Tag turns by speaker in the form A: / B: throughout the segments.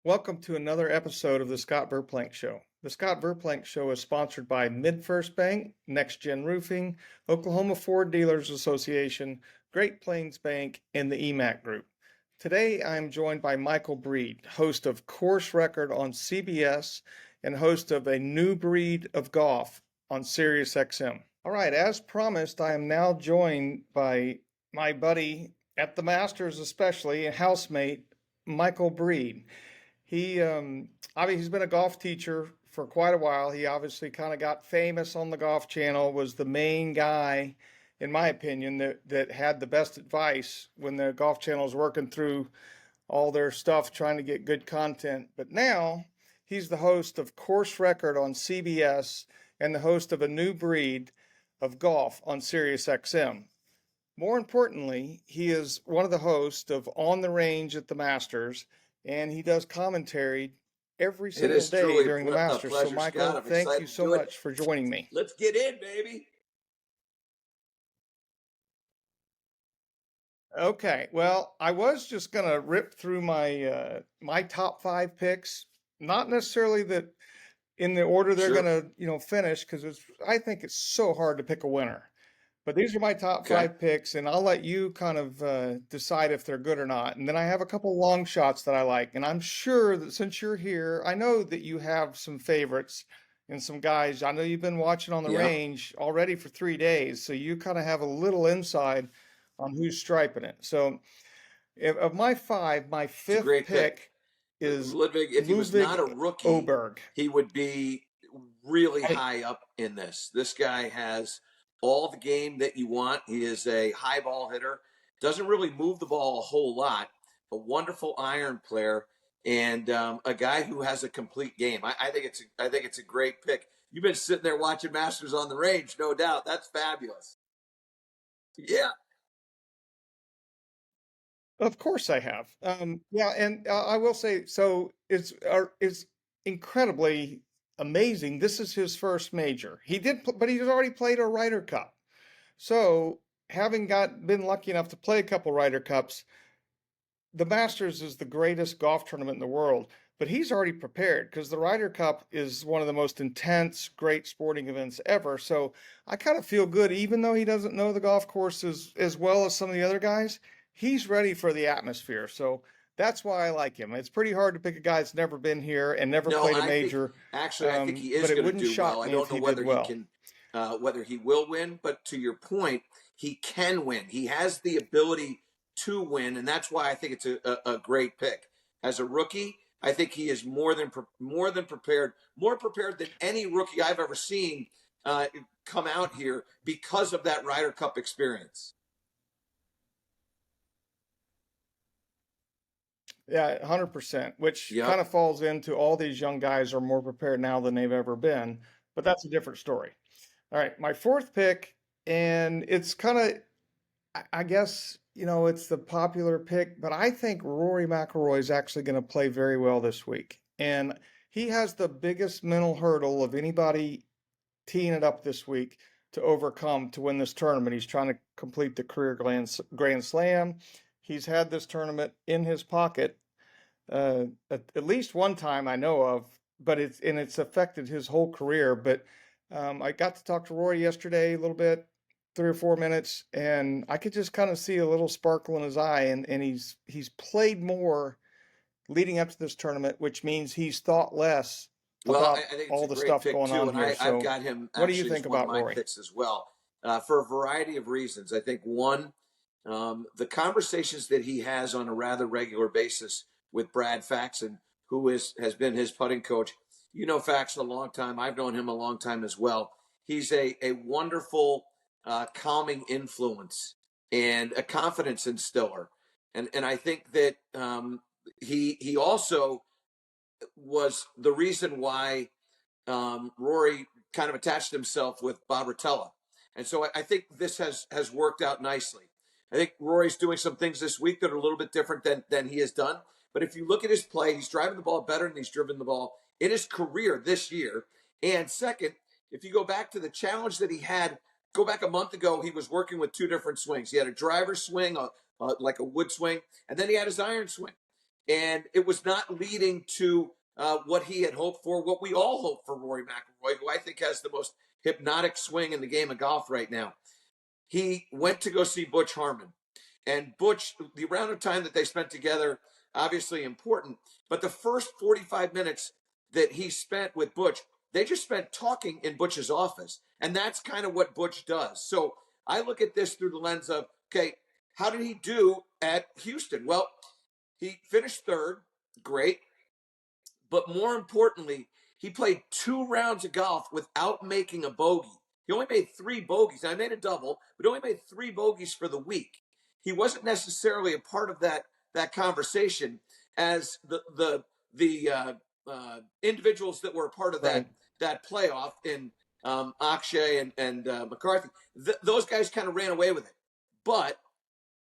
A: Welcome to another episode of the Scott Verplank Show. The Scott Verplank Show is sponsored by MidFirst Bank, Next Gen Roofing, Oklahoma Ford Dealers Association, Great Plains Bank, and the EMAC Group. Today I am joined by Michael Breed, host of Course Record on CBS and host of A New Breed of Golf on SiriusXM. All right, as promised, I am now joined by my buddy at the Masters, especially a housemate, Michael Breed. He's been a golf teacher for quite a while. He obviously kind of got famous on the Golf Channel, was the main guy, in my opinion, that had the best advice when the Golf Channel was working through all their stuff, trying to get good content. But now he's the host of Course Record on CBS and the host of A New Breed of Golf on SiriusXM. More importantly, he is one of the hosts of On the Range at the Masters, and he does commentary every single day during the Masters. So, Michael, thank you so much for joining me.
B: Let's get in, baby.
A: Okay, well, I was just gonna rip through my my top 5 picks, not necessarily that in the order they're
B: Sure.
A: gonna finish, because I think it's so hard to pick a winner. But these are my top
B: Okay.
A: 5 picks, and I'll let you kind of decide if they're good or not. And then I have a couple long shots that I like. And I'm sure that since you're here, I know that you have some favorites and some guys. I know you've been watching on the
B: Yeah.
A: range already for 3 days, so you kind of have a little inside on who's striping it. So of my 5, my
B: It's a
A: fifth
B: great
A: pick is
B: Ludwig, if he was not a
A: Ludwig
B: rookie,
A: Oberg.
B: he would be really
A: Hey,
B: high up in this. This guy has all the game that you want. He is a high ball hitter, doesn't really move the ball a whole lot, a wonderful iron player, and a guy who has a complete game. I think it's a great pick. You've been sitting there watching Masters on the Range, no doubt. That's fabulous. Yeah.
A: of course I have. Yeah, and I will say, so it's incredibly amazing. This is his first major. But he's already played a Ryder Cup. So having been lucky enough to play a couple Ryder Cups, the Masters is the greatest golf tournament in the world. But he's already prepared because the Ryder Cup is one of the most intense, great sporting events ever. So I kind of feel good, even though he doesn't know the golf course as well as some of the other guys. He's ready for the atmosphere. So that's why I like him. It's pretty hard to pick a guy that's never been here and never
B: No,
A: played a
B: I think
A: major.
B: actually I think he is
A: But it
B: going to
A: wouldn't
B: do well.
A: shock
B: I
A: me if
B: don't know
A: he did
B: whether he
A: well.
B: can, whether he will win, but to your point, he can win. He has the ability to win, and that's why I think it's a great pick. As a rookie, I think he is more than prepared, more prepared than any rookie I've ever seen come out here because of that Ryder Cup experience.
A: Yeah, 100%, which
B: Yep.
A: kind of falls into all these young guys are more prepared now than they've ever been, but that's a different story. All right, my fourth pick, and it's kind of, I guess, it's the popular pick, but I think Rory McIlroy is actually going to play very well this week. And he has the biggest mental hurdle of anybody teeing it up this week to overcome to win this tournament. He's trying to complete the career Grand Slam. He's had this tournament in his pocket at least one time I know of, but it's affected his whole career. But I got to talk to Rory yesterday a little bit, 3 or 4 minutes, and I could just kind of see a little sparkle in his eye, and he's played more leading up to this tournament, which means he's thought less
B: Well,
A: about
B: I think it's
A: all
B: a
A: the
B: great
A: stuff
B: pick
A: going
B: too,
A: on
B: and
A: here.
B: I've
A: So,
B: got him
A: what do you
B: actually as
A: think
B: one of
A: about
B: my
A: Rory?
B: picks as well, for a variety of reasons. I think one, the conversations that he has on a rather regular basis with Brad Faxon, who has been his putting coach. You know Faxon a long time. I've known him a long time as well. He's a wonderful, calming influence and a confidence instiller, and I think that he also was the reason why Rory kind of attached himself with Bob Rotella. And so I think this has worked out nicely. I think Rory's doing some things this week that are a little bit different than he has done. But if you look at his play, he's driving the ball better than he's driven the ball in his career this year. And second, if you go back to the challenge that he had, go back a month ago, he was working with two different swings. He had a driver swing, like a wood swing, and then he had his iron swing. and it was not leading to what he had hoped for, what we all hope for Rory McIlroy, who I think has the most hypnotic swing in the game of golf right now. He went to go see Butch Harmon. And Butch, the amount of time that they spent together, obviously important, but the first 45 minutes that he spent with Butch, they just spent talking in Butch's office. And that's kind of what Butch does. So I look at this through the lens of, okay, how did he do at Houston? Well, he finished third, great. But more importantly, he played 2 rounds of golf without making a bogey. He only made 3 bogeys. I made a double, but only made 3 bogeys for the week. He wasn't necessarily a part of that conversation as the individuals that were a part of
A: Right.
B: that playoff in Akshay and McCarthy. Those guys kind of ran away with it, but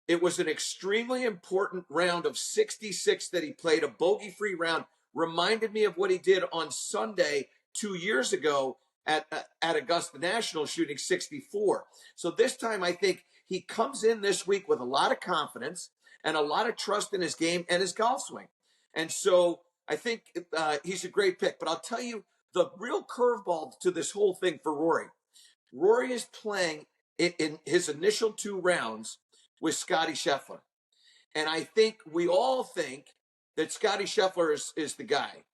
B: it was an extremely important round of 66 that he played, a bogey-free round. Reminded me of what he did on Sunday 2 years ago at Augusta National, shooting 64. So this time, I think he comes in this week with a lot of confidence and a lot of trust in his game and his golf swing. And so I think he's a great pick. But I'll tell you, the real curveball to this whole thing for Rory. Rory is playing in his initial 2 rounds with Scotty Scheffler. And I think we all think that Scotty Scheffler is the guy.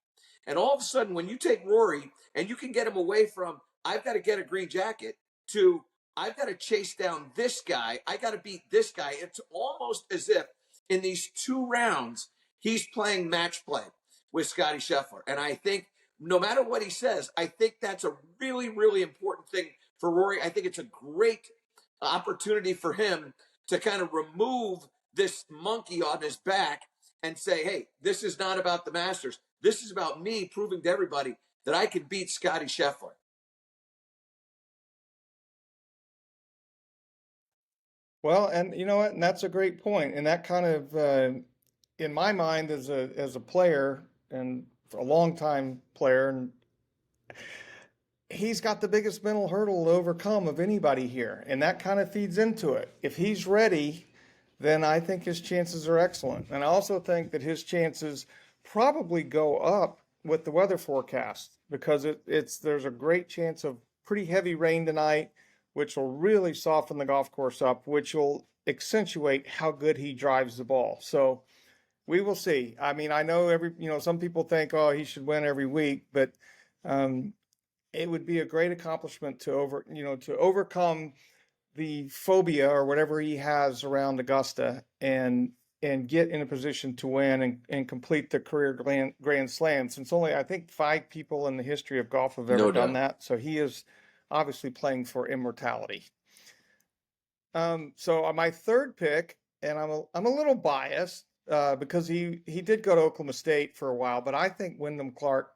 B: And all of a sudden, when you take Rory and you can get him away from, I've got to get a green jacket, to, I've got to chase down this guy, I got to beat this guy, it's almost as if in these 2 rounds, he's playing match play with Scotty Scheffler. And I think no matter what he says, I think that's a really, really important thing for Rory. I think it's a great opportunity for him to kind of remove this monkey on his back and say, hey, this is not about the Masters. This is about me proving to everybody that I can beat Scotty Scheffler.
A: Well, and you know what? And that's a great point. And that kind of, in my mind, as a player and a longtime player, and he's got the biggest mental hurdle to overcome of anybody here, and that kind of feeds into it. If he's ready, then I think his chances are excellent. And I also think that his chances probably go up with the weather forecast, because there's a great chance of pretty heavy rain tonight, which will really soften the golf course up, which will accentuate how good he drives the ball. So we will see. I mean, I know some people think, oh, he should win every week, but um, it would be a great accomplishment to overcome the phobia or whatever he has around Augusta, and get in a position to win and complete the career grand slam, since only I think 5 people in the history of golf have ever
B: No
A: done
B: doubt.
A: that. So he is obviously playing for immortality. So my third pick, and I'm a little biased because he did go to Oklahoma State for a while, but I think Wyndham Clark,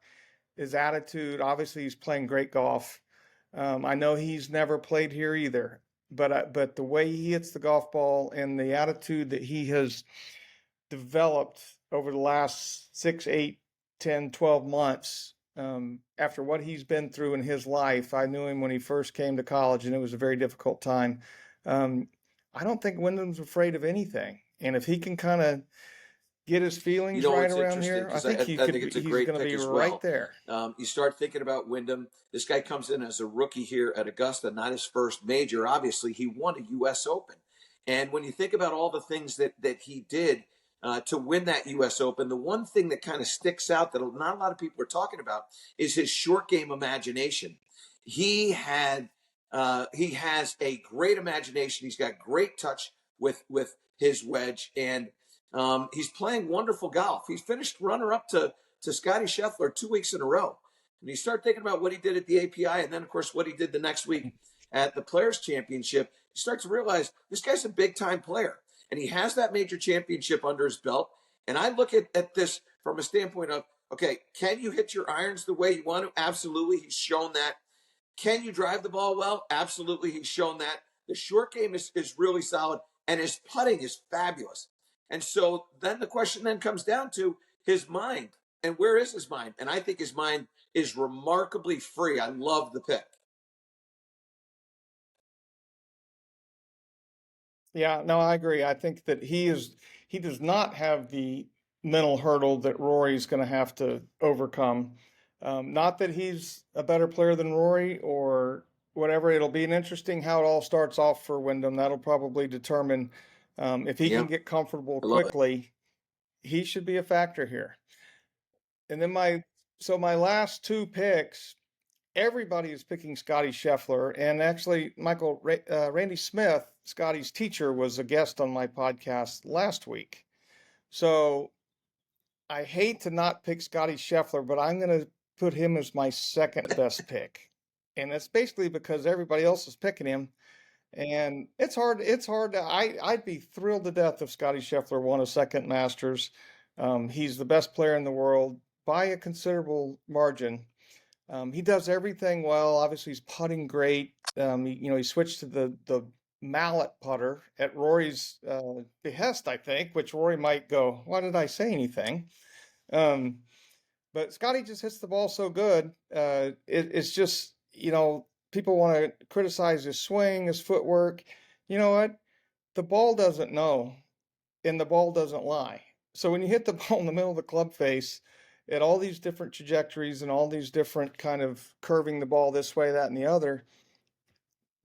A: his attitude, obviously he's playing great golf. I know he's never played here either, but the way he hits the golf ball and the attitude that he has developed over the last 6, 8, 10, 12 months, after what he's been through in his life. I knew him when he first came to college, and it was a very difficult time. Um, I don't think Wyndham's afraid of anything. And if he can kind of get his
B: You
A: feelings
B: know
A: right
B: what's
A: around
B: interesting?
A: here, I
B: Because
A: think
B: I think it's a
A: he's
B: great
A: going to
B: pick
A: be
B: as
A: right
B: well.
A: there.
B: You start thinking about Wyndham. This guy comes in as a rookie here at Augusta, not his first major. Obviously, he won a U.S. Open. And when you think about all the things that he did to win that U.S. Open, the one thing that kind of sticks out that not a lot of people are talking about is his short game imagination. He has a great imagination. He's got great touch with his wedge, and he's playing wonderful golf. He's finished runner-up to Scotty Scheffler 2 weeks in a row. And you start thinking about what he did at the API, and then, of course, what he did the next week at the Players' Championship, you start to realize this guy's a big-time player. And he has that major championship under his belt. And I look at this from a standpoint of, okay, can you hit your irons the way you want to? Absolutely. He's shown that. Can you drive the ball well? Absolutely. He's shown that. The short game is really solid, and his putting is fabulous. And so then the question then comes down to his mind. And where is his mind? And I think his mind is remarkably free. I love the pick.
A: Yeah, no, I agree. I think that he does not have the mental hurdle that Rory's going to have to overcome. Not that he's a better player than Rory or whatever. It'll be an interesting how it all starts off for Wyndham. That'll probably determine if he can
B: Yep,
A: get comfortable
B: I love it.
A: quickly. He should be a factor here. And then my last two picks, everybody is picking Scotty Scheffler, and actually Randy Smith, Scotty's teacher, was a guest on my podcast last week. So I hate to not pick Scotty Scheffler, but I'm going to put him as my second best pick. And that's basically because everybody else is picking him. And it's hard I'd be thrilled to death if Scotty Scheffler won a second Masters. He's the best player in the world by a considerable margin. He does everything well. Obviously, he's putting great. He switched to the mallet putter at Rory's behest, I think, which Rory might go, "Why did I say anything?" Um, but Scotty just hits the ball so good. It's just, people want to criticize his swing, his footwork. You know what? The ball doesn't know, and the ball doesn't lie. So when you hit the ball in the middle of the club face at all these different trajectories and all these different kind of curving the ball this way, that, and the other,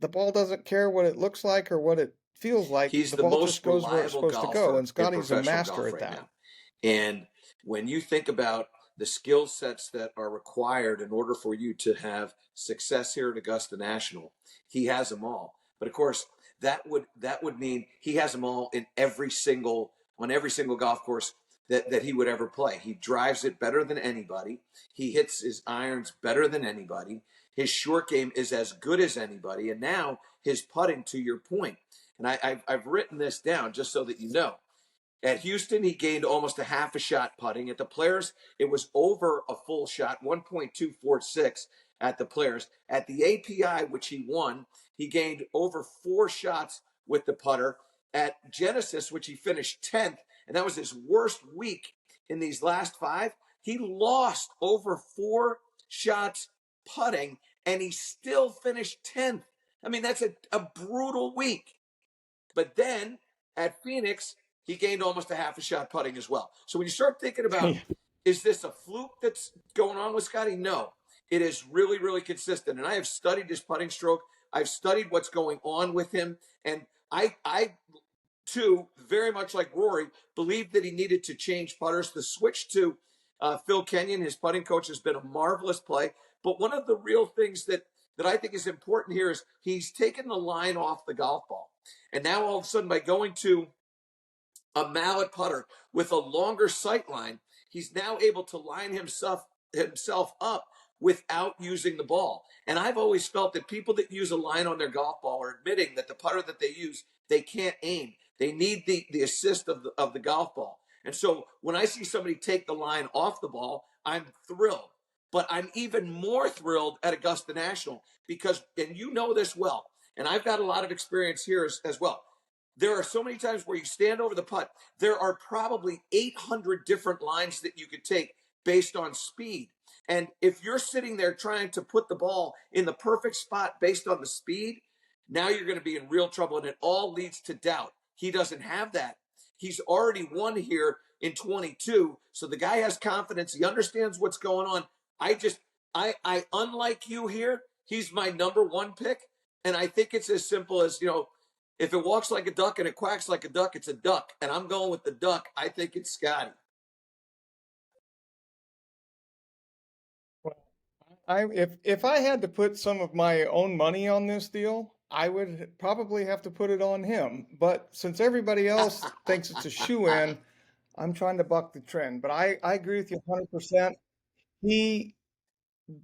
A: the ball doesn't care what it looks like or what it feels like.
B: He's
A: The
B: the
A: ball just
B: most
A: goes where it's
B: reliable
A: supposed to go,
B: golfer
A: and
B: in
A: Scotty's a
B: professional
A: master
B: golf
A: at
B: right
A: that.
B: now. And when you think about the skill sets that are required in order for you to have success here at Augusta National, he has them all. But of course, that would mean he has them all in every single golf course that he would ever play. He drives it better than anybody. He hits his irons better than anybody. His short game is as good as anybody. And now his putting, to your point, and I've written this down just so that you know. At Houston, he gained almost a half a shot putting. At the Players, it was over a full shot, 1.246 at the Players. At the API, which he won, he gained over 4 shots with the putter. At Genesis, which he finished 10th, and that was his worst week in these last 5, he lost over 4 shots putting, and he still finished 10th. I mean, that's a brutal week. But then at Phoenix, he gained almost a half a shot putting as well. So when you start thinking about, is this a fluke that's going on with Scotty? No, it is really, really consistent. And I have studied his putting stroke. I've studied what's going on with him. And I too, very much like Rory, believed that he needed to change putters. The switch to Phil Kenyon, his putting coach, has been a marvelous play. But one of the real things that I think is important here is he's taken the line off the golf ball. And now all of a sudden, by going to a mallet putter with a longer sight line, he's now able to line himself up without using the ball. And I've always felt that people that use a line on their golf ball are admitting that the putter that they use, they can't aim. They need the assist of the golf ball. And so when I see somebody take the line off the ball, I'm thrilled. But I'm even more thrilled at Augusta National because, and you know this well, and I've got a lot of experience here as well. There are so many times where you stand over the putt. There are probably 800 different lines that you could take based on speed. And if you're sitting there trying to put the ball in the perfect spot based on the speed, now you're going to be in real trouble, and it all leads to doubt. He doesn't have that. He's already won here in 22, so the guy has confidence. He understands what's going on. I unlike you here, he's my number 1 pick, and I think it's as simple as, if it walks like a duck and it quacks like a duck, it's a duck. And I'm going with the duck. I think it's Scotty.
A: If I had to put some of my own money on this deal, I would probably have to put it on him. But since everybody else thinks it's a shoe-in, I'm trying to buck the trend. But I agree with you 100%. He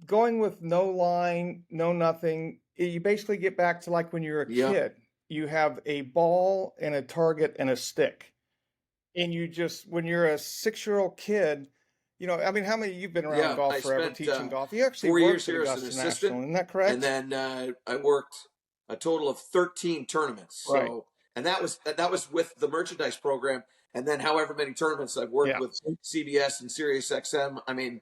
A: going with no line, no nothing, you basically get back to like when you're a
B: Yep.
A: kid. You have a ball and a target and a stick. And you just, when you're a 6-year-old kid, I mean, how many you've been around
B: Yeah.
A: golf
B: I
A: forever
B: spent
A: teaching golf? You actually
B: 4 years
A: worked at
B: here as an
A: Augusta
B: assistant.
A: National, isn't that correct?
B: And then I worked a total of 13 tournaments.
A: Right.
B: So, and that was with the merchandise program. And then however many tournaments I've worked
A: Yeah.
B: with CBS and SiriusXM. I mean,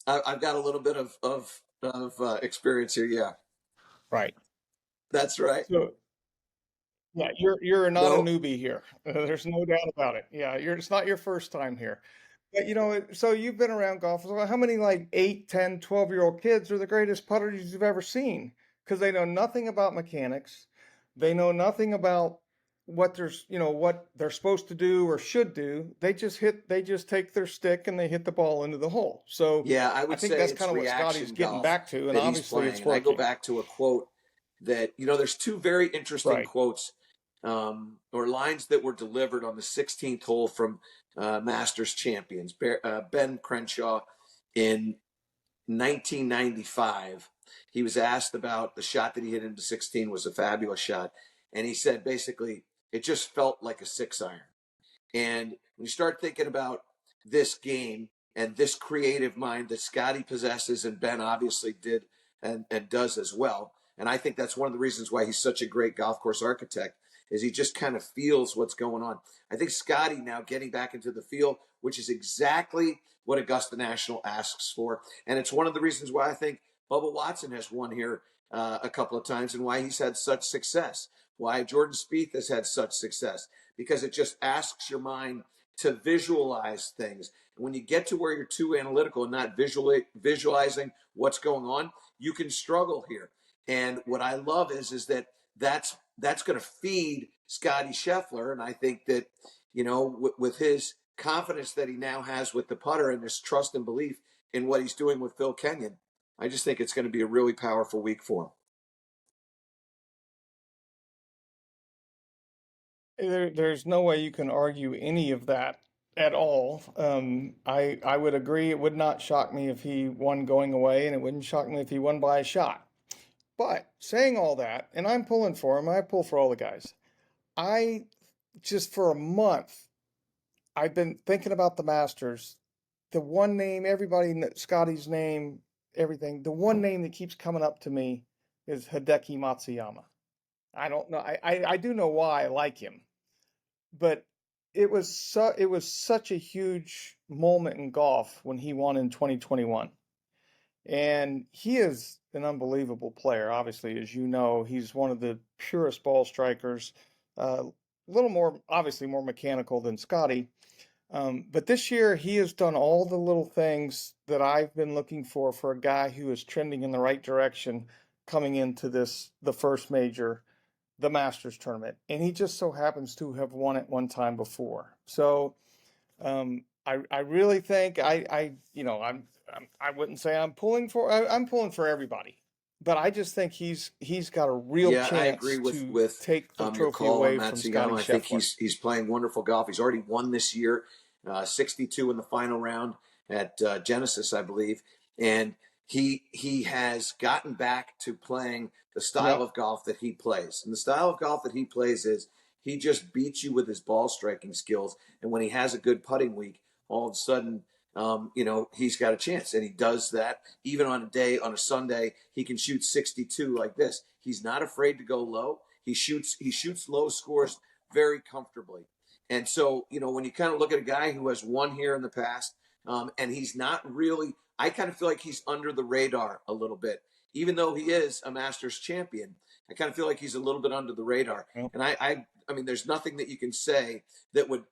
B: I've got a little bit of experience here. Yeah.
A: Right.
B: That's right.
A: So yeah, you're not a
B: No.
A: newbie here. There's no doubt about it. Yeah, it's not your first time here. But so you've been around golf. So how many like 8, 10, 12-year-old kids are the greatest putters you've ever seen? Because they know nothing about mechanics. They know nothing about what they're supposed to do or should do. They just take their stick and they hit the ball into the hole. So
B: Yeah, I
A: I
B: would
A: think
B: say
A: that's
B: it's
A: kind of what Scotty's
B: reaction
A: getting
B: golf
A: back to, and
B: that he's
A: obviously
B: playing.
A: it's
B: And I go
A: working.
B: back to a quote that, there's two very interesting
A: Right.
B: quotes or lines that were delivered on the 16th hole from Masters champions, Ben Crenshaw in 1995. He was asked about the shot that he hit into 16 was a fabulous shot. And he said basically, it just felt like a 6-iron. And when you start thinking about this game and this creative mind that Scotty possesses and Ben obviously did and does as well, and I think that's one of the reasons why he's such a great golf course architect, is he just kind of feels what's going on. I think Scotty now getting back into the field, which is exactly what Augusta National asks for. And it's one of the reasons why I think Bubba Watson has won here a couple of times and why he's had such success, why Jordan Spieth has had such success, because it just asks your mind to visualize things. And when you get to where you're too analytical and not visualizing what's going on, you can struggle here. And what I love is that that's going to feed Scotty Scheffler. And I think that, with his confidence that he now has with the putter and his trust and belief in what he's doing with Phil Kenyon, I just think it's going to be a really powerful week for him.
A: There's no way you can argue any of that at all. I would agree. It would not shock me if he won going away, and it wouldn't shock me if he won by a shot. But saying all that, and I'm pulling for him, I pull for all the guys. I just for a month, I've been thinking about the Masters. The one name, Scotty's name, everything. The one name that keeps coming up to me is Hideki Matsuyama. I don't know. I do know why I like him, but it was such a huge moment in golf when he won in 2021. And he is an unbelievable player. Obviously, as you know, he's one of the purest ball strikers. A little more, obviously, more mechanical than Scotty. But this year, he has done all the little things that I've been looking for a guy who is trending in the right direction coming into the first major, the Masters tournament. And he just so happens to have won it one time before. So I really think I wouldn't say I'm pulling for everybody, but I just think he's got a real
B: Yeah, I
A: chance
B: agree with
A: to take the
B: your
A: trophy
B: call on
A: away from Scotty
B: Matsuyama. I think
A: Scheffler.
B: he's playing wonderful golf. He's already won this year, 62 in the final round at Genesis, I believe, and he has gotten back to playing the style
A: Yep.
B: of golf that he plays. And the style of golf that he plays is he just beats you with his ball striking skills. And when he has a good putting week, all of a sudden he's got a chance. And he does that even on a Sunday, he can shoot 62 like this. He's not afraid to go low. He shoots low scores very comfortably. And so, when you kind of look at a guy who has won here in the past, and he's not really, I kind of feel like he's under the radar a little bit. Even though he is a Masters champion, I kind of feel like he's a little bit under the radar.
A: Yep.
B: And I mean, there's nothing that you can say that would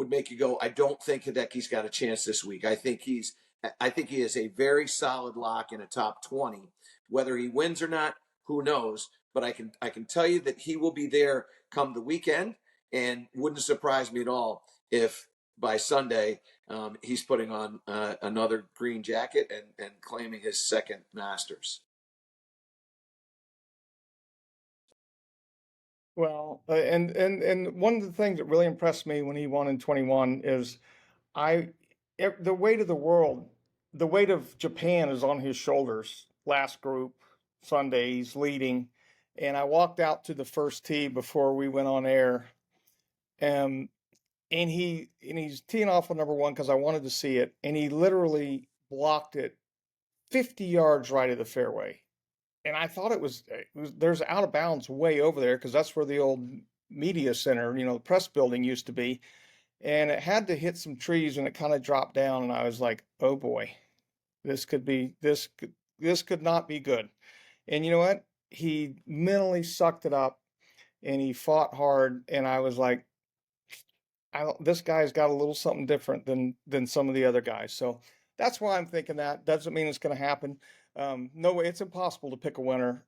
B: make you go, I don't think Hideki's got a chance this week. I think he is a very solid lock in a top 20. Whether he wins or not, who knows? But I can tell you that he will be there come the weekend, and wouldn't surprise me at all if by Sunday he's putting on another green jacket and claiming his second Masters.
A: Well, and one of the things that really impressed me when he won in 21 is I the weight of the world, the weight of Japan is on his shoulders. Last group Sunday, he's leading, and I walked out to the first tee before we went on air, and he's teeing off on number one because I wanted to see it, and he literally blocked it 50 yards right of the fairway, and I thought there's out of bounds way over there because that's where the old media center, the press building used to be, and it had to hit some trees and it kind of dropped down, and I was like, oh boy, this could not be good. And you know what? He mentally sucked it up and he fought hard, and I was like, this guy's got a little something different than some of the other guys. So that's why I'm thinking that. Doesn't mean it's going to happen. No way, it's impossible to pick a winner.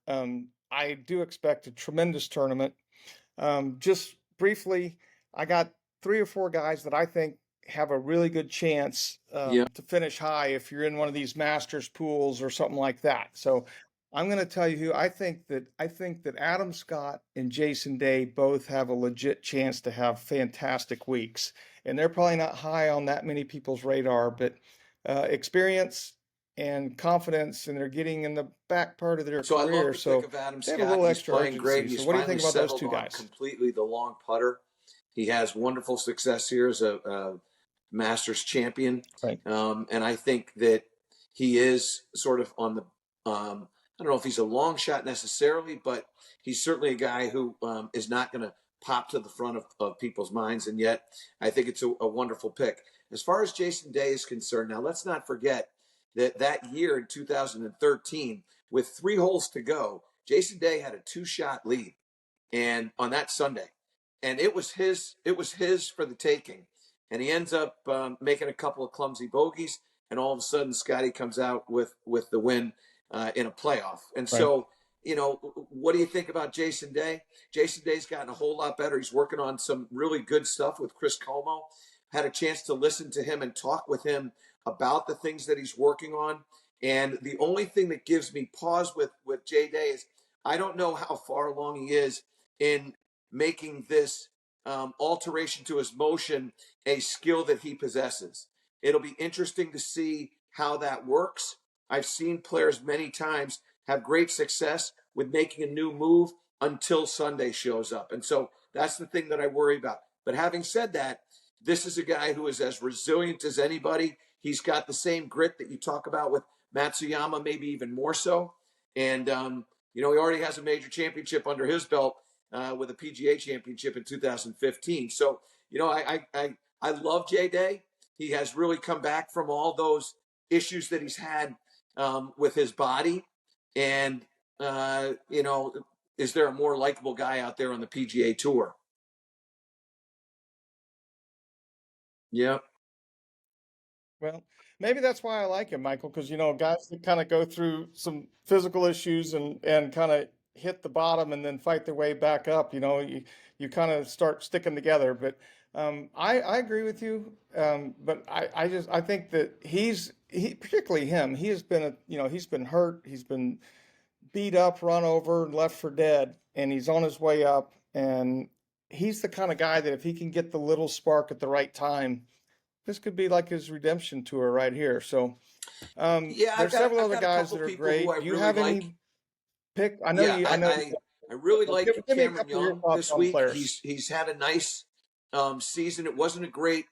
A: I do expect a tremendous tournament. Just briefly, I got 3 or 4 guys that I think have a really good chance
B: Yeah.
A: to finish high if you're in one of these Masters pools or something like that. So I'm going to tell you who I think that Adam Scott and Jason Day both have a legit chance to have fantastic weeks, and they're probably not high on that many people's radar, but experience and confidence, and they're getting in the back part of their
B: So I love
A: career,
B: the pick
A: so
B: of Adam
A: they have a
B: Scott.
A: little
B: He's
A: extra
B: playing
A: urgency.
B: great.
A: So
B: He's
A: what do you think
B: finally
A: about those
B: settled
A: two
B: on
A: guys?
B: completely the long putter. He has wonderful success here as a Masters champion.
A: Right.
B: And I think that he is sort of on the, I don't know if he's a long shot necessarily, but he's certainly a guy who is not going to pop to the front of people's minds. And yet, I think it's a wonderful pick. As far as Jason Day is concerned, now let's not forget that year in 2013, with 3 holes to go, Jason Day had a 2-shot lead, and on that Sunday, and it was his for the taking, and he ends up making a couple of clumsy bogeys, and all of a sudden Scotty comes out with the win in a playoff. And
A: Right.
B: so, what do you think about Jason Day? Jason Day's gotten a whole lot better. He's working on some really good stuff with Chris Como. Had a chance to listen to him and talk with him about the things that he's working on. And the only thing that gives me pause with Jay Day is I don't know how far along he is in making this alteration to his motion a skill that he possesses. It'll be interesting to see how that works. I've seen players many times have great success with making a new move until Sunday shows up. And so that's the thing that I worry about. But having said that, this is a guy who is as resilient as anybody. He's got the same grit that you talk about with Matsuyama, maybe even more so. And, he already has a major championship under his belt with a PGA championship in 2015. So, I love Jay Day. He has really come back from all those issues that he's had with his body. And, is there a more likable guy out there on the PGA Tour? Yeah.
A: Well, maybe that's why I like him, Michael, because guys that kind of go through some physical issues and kind of hit the bottom and then fight their way back up, you kind of start sticking together. But I agree with you. But I think that particularly him, he has been he's been hurt, he's been beat up, run over, and left for dead, and he's on his way up. And he's the kind of guy that if he can get the little spark at the right time, this could be like his redemption tour right here. So
B: Yeah,
A: there's several
B: I've
A: other
B: got a
A: guys
B: couple
A: that are
B: people who I
A: great. Do you
B: really
A: have
B: like.
A: any pick? I know
B: Yeah,
A: you. I know.
B: I really like
A: Give me a
B: Cameron
A: couple of your
B: Young
A: thoughts
B: this
A: on
B: week.
A: players.
B: He's had a nice season. It wasn't a great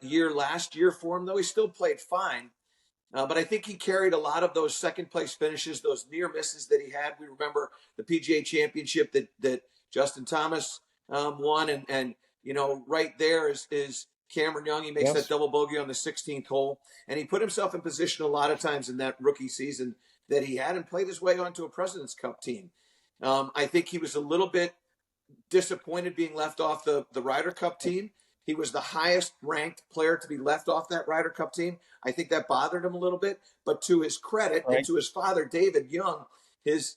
B: year last year for him, though he still played fine. But I think he carried a lot of those second place finishes, those near misses that he had. We remember the PGA Championship that Justin Thomas won, and right there is Cameron Young. He makes that
A: Yes.
B: double bogey on the 16th hole, and he put himself in position a lot of times in that rookie season that he had, and played his way onto a President's Cup team. I think he was a little bit disappointed being left off the Ryder Cup team. He was the highest ranked player to be left off that Ryder Cup team. I think that bothered him a little bit. But to his credit, and
A: Right.
B: to his father, David Young, his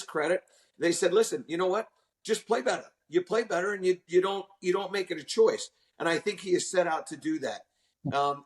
B: credit, they said, "Listen, you know what? Just play better. You play better, and you don't make it a choice." And I think he is set out to do that.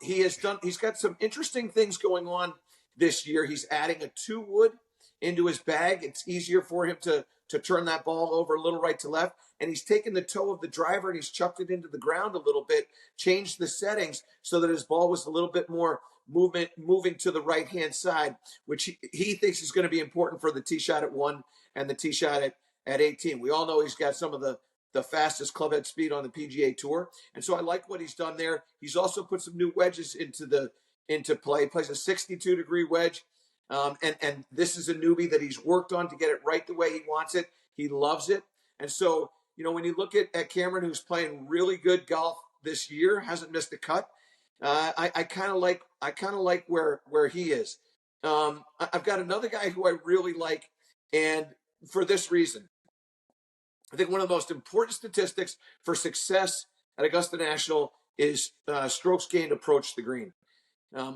B: He's got some interesting things going on this year. He's adding a 2-wood into his bag. It's easier for him to turn that ball over a little right to left. And he's taken the toe of the driver and he's chucked it into the ground a little bit, changed the settings so that his ball was a little bit more moving to the right hand side, which he thinks is going to be important for the tee shot at 1 and the tee shot at 18. We all know he's got some of the fastest clubhead speed on the PGA Tour, and so I like what he's done there. He's also put some new wedges into play. He plays a 62-degree wedge. And this is a newbie that he's worked on to get it right the way he wants it. He loves it. And so, when you look at Cameron, who's playing really good golf this year, hasn't missed a cut, I kind of like where he is. I've got another guy who I really like, and for this reason, I think one of the most important statistics for success at Augusta National is strokes gained approach the green.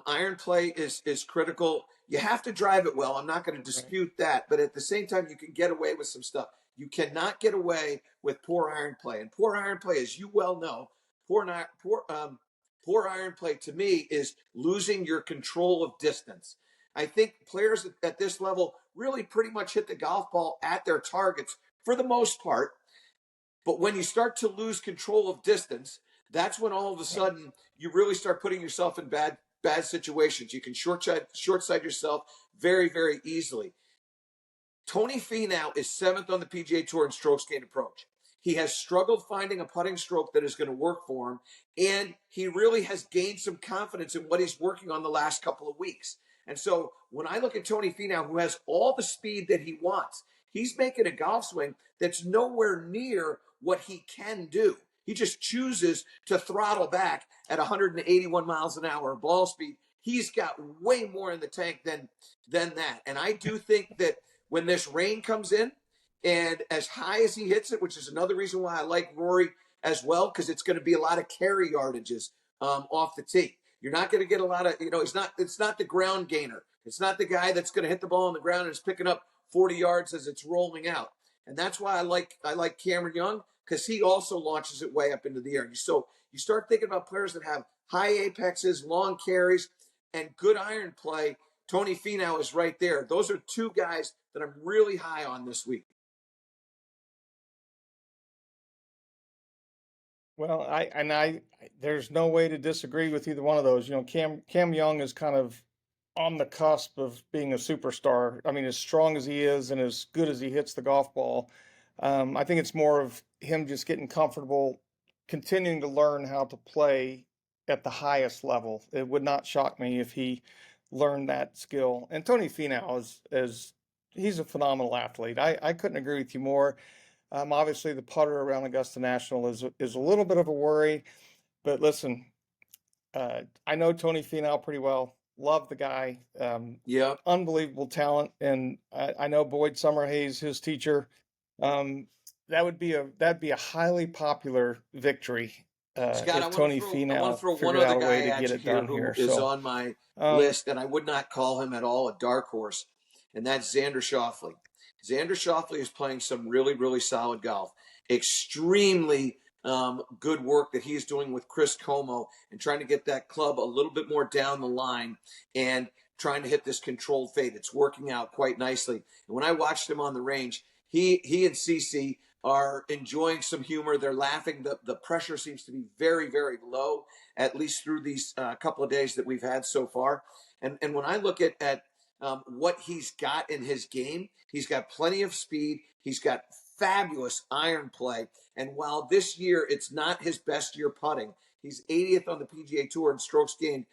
B: Iron play is critical. You have to drive it well. I'm not going to dispute that, but at the same time, you can get away with some stuff. You cannot get away with poor iron play, and poor iron play, as you well know, poor iron play to me is losing your control of distance. I think players at this level really pretty much hit the golf ball at their targets for the most part. But when you start to lose control of distance, that's when all of a sudden you really start putting yourself in bad situations. You can short side yourself very, very easily. Tony Finau is 7th on the PGA Tour in strokes gained approach. He has struggled finding a putting stroke that is going to work for him, and he really has gained some confidence in what he's working on the last couple of weeks. And so when I look at Tony Finau, who has all the speed that he wants, he's making a golf swing that's nowhere near what he can do. He just chooses to throttle back at 181 miles an hour ball speed. He's got way more in the tank than that. And I do think that when this rain comes in, and as high as he hits it, which is another reason why I like Rory as well, because it's going to be a lot of carry yardages off the tee. You're not going to get a lot of, it's not the ground gainer. It's not the guy that's going to hit the ball on the ground and is picking up 40 yards as it's rolling out. And that's why I like Cameron Young, because he also launches it way up into the air. So you start thinking about players that have high apexes, long carries, and good iron play. Tony Finau is right there. Those are two guys that I'm really high on this week.
A: Well, there's no way to disagree with either one of those. Cam Young is kind of on the cusp of being a superstar. I mean, as strong as he is and as good as he hits the golf ball, I think it's more of him just getting comfortable, continuing to learn how to play at the highest level. It would not shock me if he learned that skill. And Tony Finau he's a phenomenal athlete. I couldn't agree with you more. Obviously, the putter around Augusta National is a little bit of a worry, but listen, I know Tony Finau pretty well. Love the guy.
B: Yeah.
A: Unbelievable talent, and I know Boyd Summerhays, his teacher. That'd be a highly popular victory
B: Scott,
A: if Tony
B: I
A: Finau
B: want to throw one
A: figured out
B: other
A: a way
B: guy
A: to
B: at
A: get
B: you
A: it
B: here
A: done
B: who
A: here.
B: is
A: So,
B: on my list, and I would not call him at all a dark horse, and that's Xander Schauffele. Xander Schauffele is playing some really, really solid golf. Extremely good work that he's doing with Chris Como and trying to get that club a little bit more down the line and trying to hit this controlled fade. It's working out quite nicely. And when I watched him on the range, he and CC are enjoying some humor. They're laughing. The pressure seems to be very, very low, at least through these couple of days that we've had so far. And when I look at what he's got in his game, he's got plenty of speed. He's got fabulous iron play. And while this year it's not his best year putting, he's 80th on the PGA Tour in strokes gained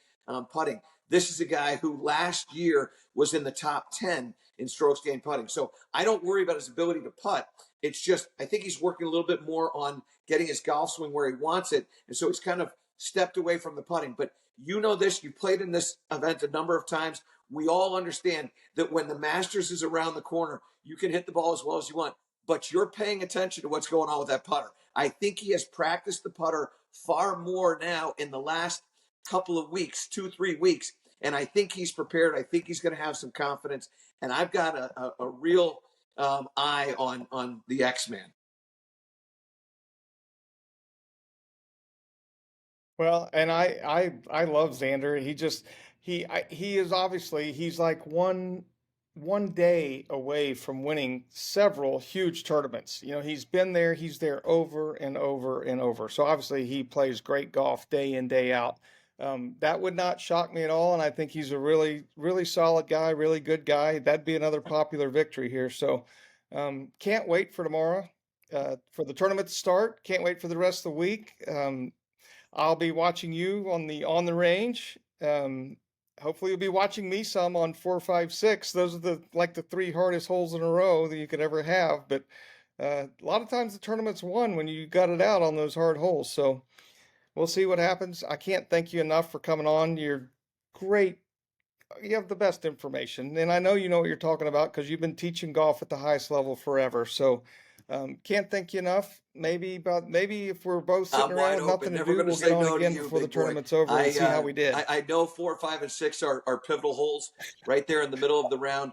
B: putting. This is a guy who last year was in the top 10 in strokes gained putting. So I don't worry about his ability to putt. It's just, I think he's working a little bit more on getting his golf swing where he wants it. And so he's kind of stepped away from the putting. But you know this, you played in this event a number of times. We all understand that when the Masters is around the corner, you can hit the ball as well as you want, but you're paying attention to what's going on with that putter. I think he has practiced the putter far more now in the last couple of weeks, 2-3 weeks. And I think he's prepared. I think he's going to have some confidence. And I've got a real eye on the X-Man.
A: well, and I love Xander. He is obviously he's like one day away from winning several huge tournaments. He's been there, he's there over and over and over. So obviously he plays great golf day in, day out. That would not shock me at all. And I think he's a really, really solid guy, really good guy. That'd be another popular victory here. So can't wait for tomorrow, for the tournament to start. Can't wait for the rest of the week. I'll be watching you on the range. Hopefully you'll be watching me some on 4, 5, 6. Those are the 3 hardest holes in a row that you could ever have. But a lot of times the tournament's won when you got it out on those hard holes. So we'll see what happens. I can't thank you enough for coming on. You're great. You have the best information, and I know you know what you're talking about because you've been teaching golf at the highest level forever. So Can't thank you enough. Maybe if we're both sitting
B: I'm
A: around
B: wide
A: with nothing
B: open.
A: to
B: Never
A: do,
B: going to
A: we'll get
B: say
A: on
B: no to
A: again
B: you,
A: before the
B: big boy.
A: tournament's over and see how we did.
B: I know 4, 5, and 6 are pivotal holes right there in the middle of the round.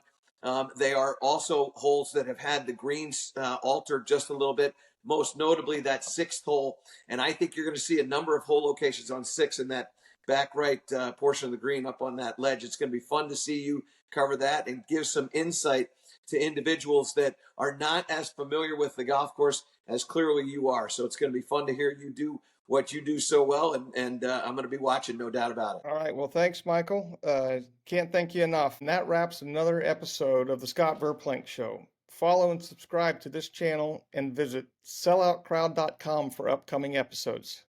B: They are also holes that have had the greens altered just a little bit, most notably that 6th hole. And I think you're going to see a number of hole locations on 6 in that back right portion of the green up on that ledge. It's going to be fun to see you cover that and give some insight to individuals that are not as familiar with the golf course as clearly you are. So it's going to be fun to hear you do what you do so well, and I'm going to be watching, no doubt about it.
A: All right. Well, thanks, Michael. Can't thank you enough. And that wraps another episode of the Scott Verplank Show. Follow and subscribe to this channel and visit selloutcrowd.com for upcoming episodes.